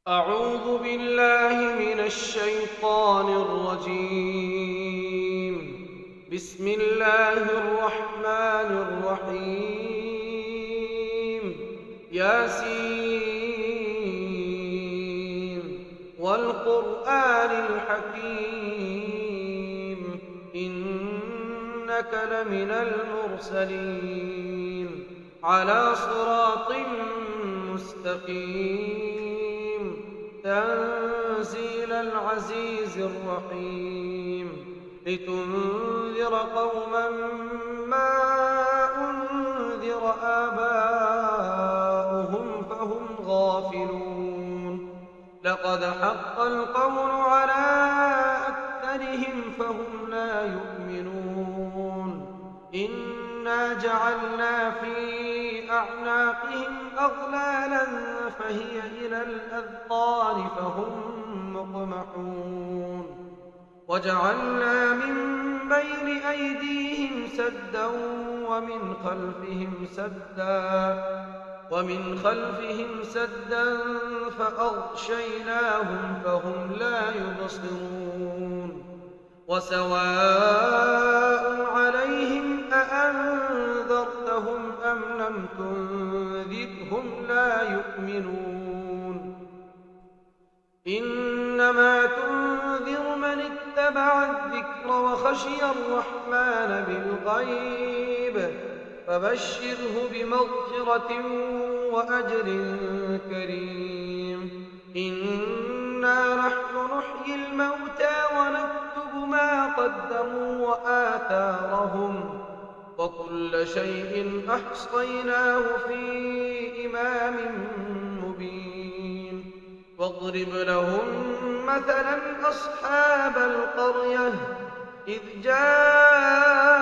أعوذ بالله من الشيطان الرجيم. بسم الله الرحمن الرحيم. ياسين والقرآن الحكيم إنك لمن المرسلين على صراط مستقيم تنزيل العزيز الرحيم لتنذر قوما ما أنذر آباؤهم فهم غافلون لقد حق القول على أكثرهم فهم لا يؤمنون إنا جعلنا في أعناقهم أغلالا فهي إلى الأذقان فهم مقمحون وجعلنا من بين أيديهم سدا ومن خلفهم سدا فأغشيناهم فهم لا يبصرون وسواء عليهم أأنذرتهم أم لم تنذرهم لا يؤمنون إنما تنذر من اتبع الذكر وخشي الرحمن بالغيب فبشره بمغفرة وأجر كريم إنا نحن نحيي الموتى ونكتب ما قدموا وآثارهم وكل شيء أحصيناه في إمام مبين واضرب لهم مثلا أصحاب القرية إذ جاءها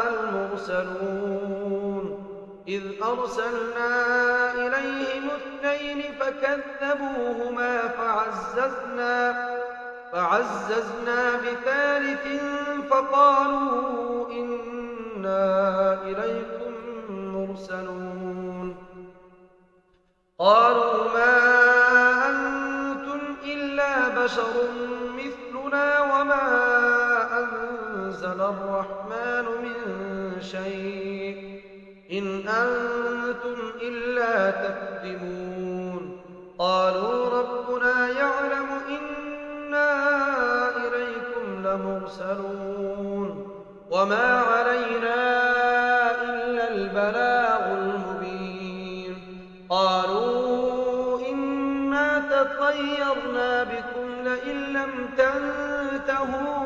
المرسلون إذ أرسلنا إليهم اثنين فكذبوهما فعززنا بثالث فقالوا إنا إليكم مرسلون قالوا ما أنتم إلا بشر مثلنا وما أنزل الرحمن من شيء إن أنتم إلا تكذبون قالوا ربنا يعلم إنا إليكم لمرسلون وما علينا إلا البلاغ المبين قالوا إنا تطيرنا بكم لئن لم تنتهوا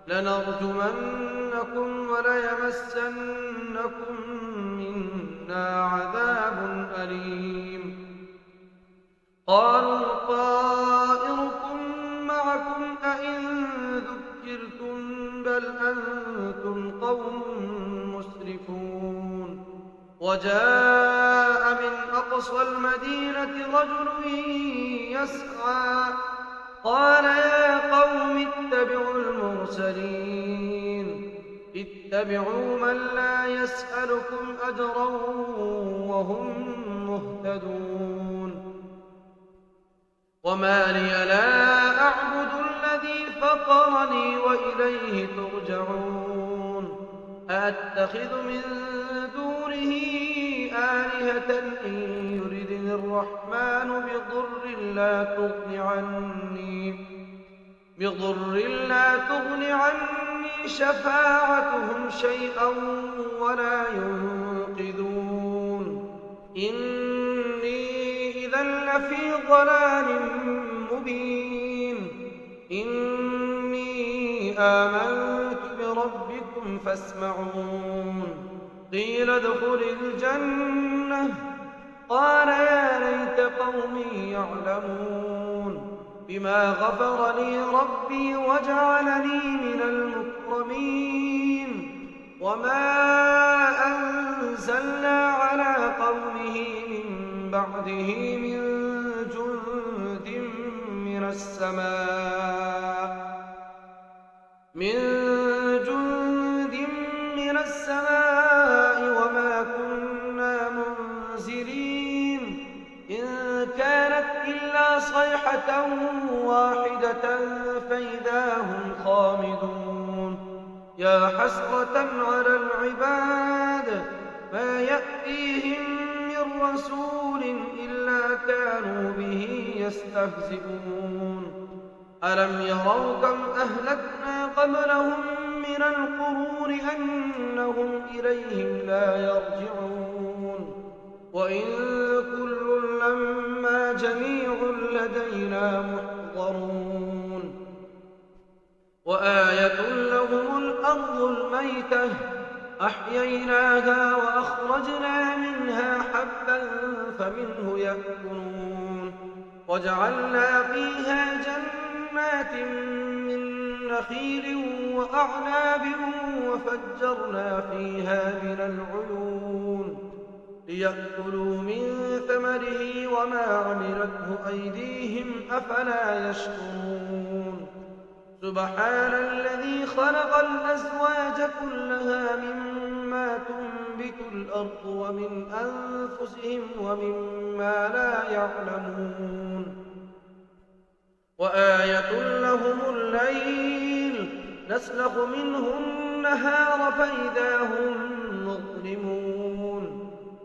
لنرجمنكم وليمسنكم منا عذاب أليم قالوا طائركم معكم أئن ذكرتم بل أنتم قوم مسرفون وجاء من أقصى المدينة رجل يسعى قال يا قوم اتبعوا المرسلين اتبعوا من لا يسألكم أجرا وهم مهتدون وما لي لا أعبد الذي فطرني وإليه ترجعون أأتخذ من دونه آلهة إن يردني الرحمن بضر لا تغن عني شفاعتهم شيئا ولا ينقذون إني إذا لفي ضلال مبين إني آمنت بربكم فاسمعون قيل ادخل الجنة قال يا ليت قومي يعلمون بما غفر لي ربي وجعلني من المكرمين وما أنزلنا على قومه من بعده من جند من السماء وما كنا منزلين إن كانت إلا صيحة واحدة فإذا هم خامدون يا حسرة على العباد ما يأتيهم من رسول إلا كانوا به يستهزئون ألم يروا كم أهلكنا قبلهم من القرون أنهم إليهم لا يرجعون وإن كل لما جميع لدينا محضرون وآية لهم الأرض الميتة أحييناها وأخرجنا منها حبا فمنه يأكلون وجعلنا فيها جنات من نخيل وأعناب وفجرنا فيها من العيون ليأكلوا من ثمره وما عملته أيديهم أفلا يشكرون سبحان الذي خلق الأزواج كلها مما تنبت الأرض ومن أنفسهم ومما لا يعلمون وآية لهم الليل نسلخ منه النهار فإذا هم مظلمون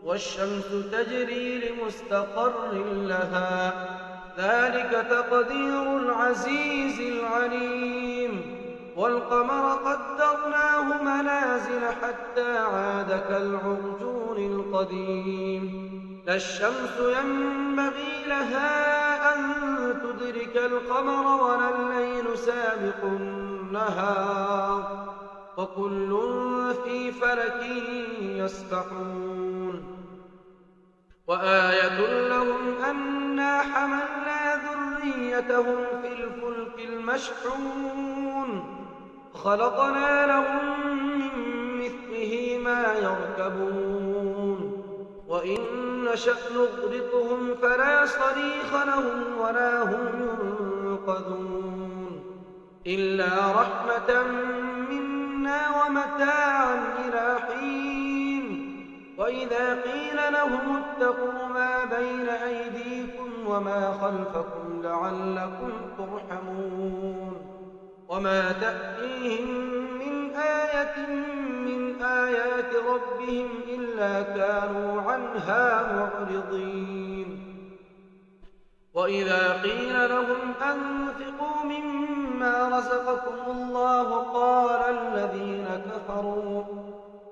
والشمس تجري لمستقر لها ذلك تقدير العزيز العليم والقمر قدرناه منازل حتى عاد كالعرجون القديم لا الشمس ينبغي لها أن تدرك القمر ولا الليل سابق النهار وكل في فلك يسبحون وآية لهم أنا حملنا ذريتهم في الفلك المشحون خلقنا لهم من مثله ما يركبون وإن نشأ نغرقهم فلا صريخ لهم ولا هم ينقذون إلا رحمة منا ومتاعا إلى حين وإذا قيل لهم اتقوا ما بين أيديكم وما خلفكم لعلكم ترحمون وما تأتيهم من آية من آيات ربهم إلا كانوا عنها معرضين وإذا قيل لهم أنفقوا مما رزقكم الله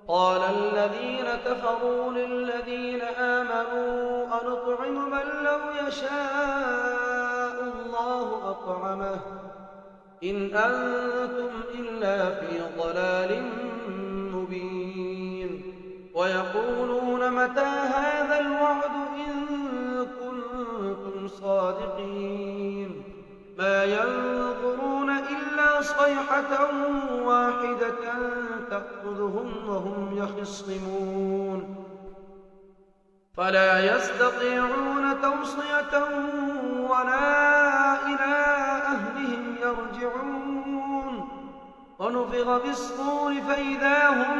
قال الذين كفروا للذين آمنوا أنطعم من لو يشاء الله أطعمه إن أنتم إلا في ضلال مبين ويقولون متى هذا الوعد إن كنتم صادقين ما ينظرون إلا صيحة واحدة تأخذهم وهم يخصمون فلا يستطيعون توصية ولا إلى أهلهم يرجعون ونفخ في الصور فإذا هم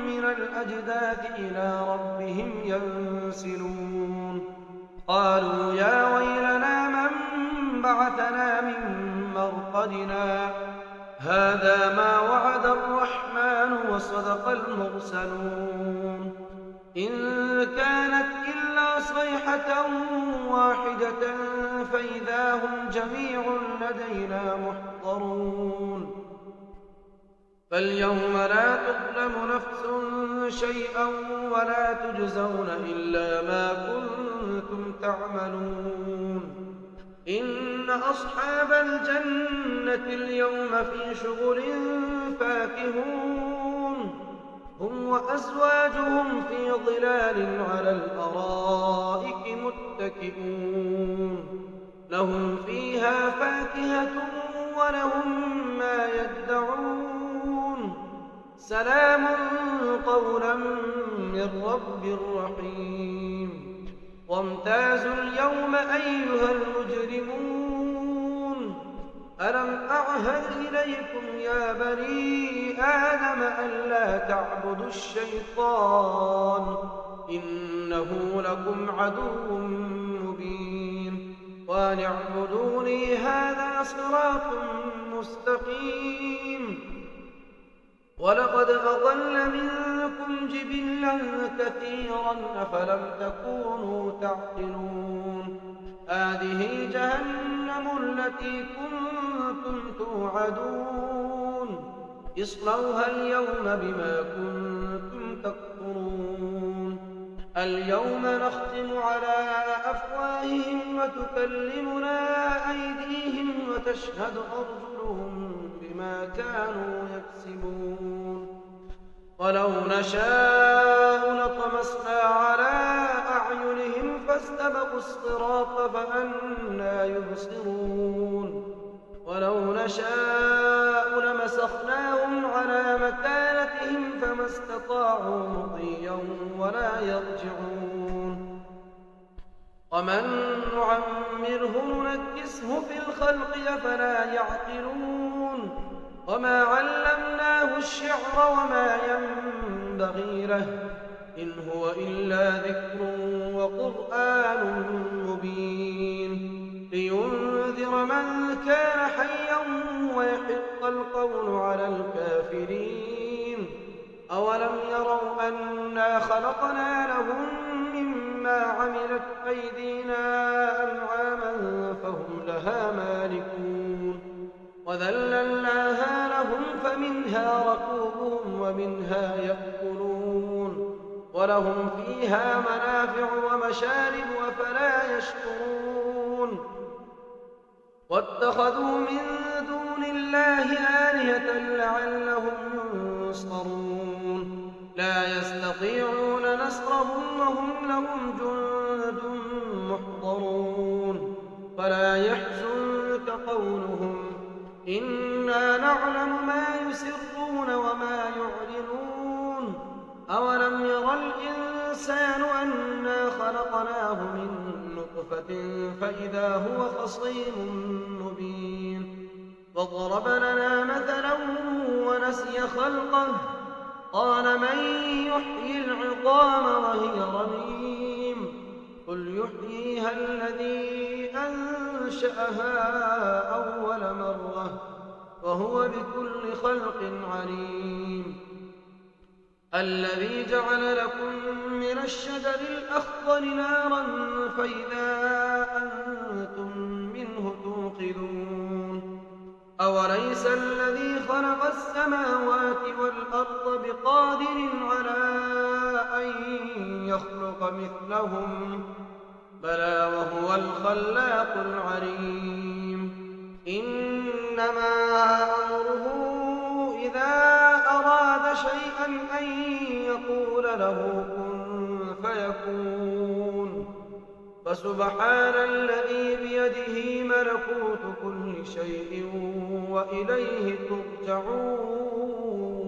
من الأجداث إلى ربهم ينسلون قالوا يا ويلنا من بعثنا من مرقدنا هذا ما وعد الرحمن وصدق المرسلون إن كانت إلا صيحة واحدة فإذا هم جميع لدينا محضرون فاليوم لا تظلم نفس شيئا ولا تجزون إلا ما كنتم تعملون إن أصحاب الجنة اليوم في شغل فاكهون هم وأزواجهم في ظلال على الأرائك متكئون لهم فيها فاكهة ولهم ما يدعون سلام قولا من رب رحيم وامتازوا اليوم أيها المجرمون ألم أعهد إليكم يا بني آدم ألا تعبدوا الشيطان إنه لكم عدو وأن اعبدوني هذا صراط مستقيم. ولقد أضل منكم جبلا كثيرا أفلم تكونوا تعقلون. هذه جهنم التي كنتم توعدون اصلوها اليوم بما كنتم تكفرون. اليوم نختم على أفواههم وتكلمنا أيديهم وتشهد أرجلهم بما كانوا يكسبون. ولو نشاء لطمسنا على أعينهم فاستبقوا الصراط فأنى يبصرون. ولو نشاء لمسخناهم على مكانتهم فما استطاعوا مضيا ولا يرجعون. ومن نعمره ننكسه في الخلق أفلا يعقلون. وما علمناه الشعر وما ينبغي له إن هو إلا ذكر وقرآن مبين لينذر من كان حيا ويحق القول على الكافرين. أولم يروا أنا خلقنا لهم مما عملت أيدينا أنعاما فهم لها مالكون وذللناها لهم فمنها ركوبهم ومنها يأكلون ولهم فيها منافع ومشارب أفلا يشكرون. واتخذوا من دون الله آلهة لعلهم ينصرون. لا يستطيعون نصرهم وهم لهم جند محضرون. فلا يحزنك قولهم إنا نعلم ما يسرون وما يعلنون. أولم ير الإنسان أنا خلقناه من نطفة فإذا هو خصيم مبين. وضرب لنا مثلا ونسي خلقه قال من يحيي العظام وهي رميم قل يحييها الذي أنشأها أول مرة وهو بكل خلق عليم. الذي جعل لكم من الشجر الأخضر نارا فإذا أنتم منه توقدون. أوليس الذي خلق السماوات والأرض بقادر على أن يخلق مثلهم بلى وهو الخلاق العليم. إنما أمره إذا أراد شيئا أن يقول له كن فيكون. فسبحان الذي بيده ملكوت كل شيء وإليه ترجعون.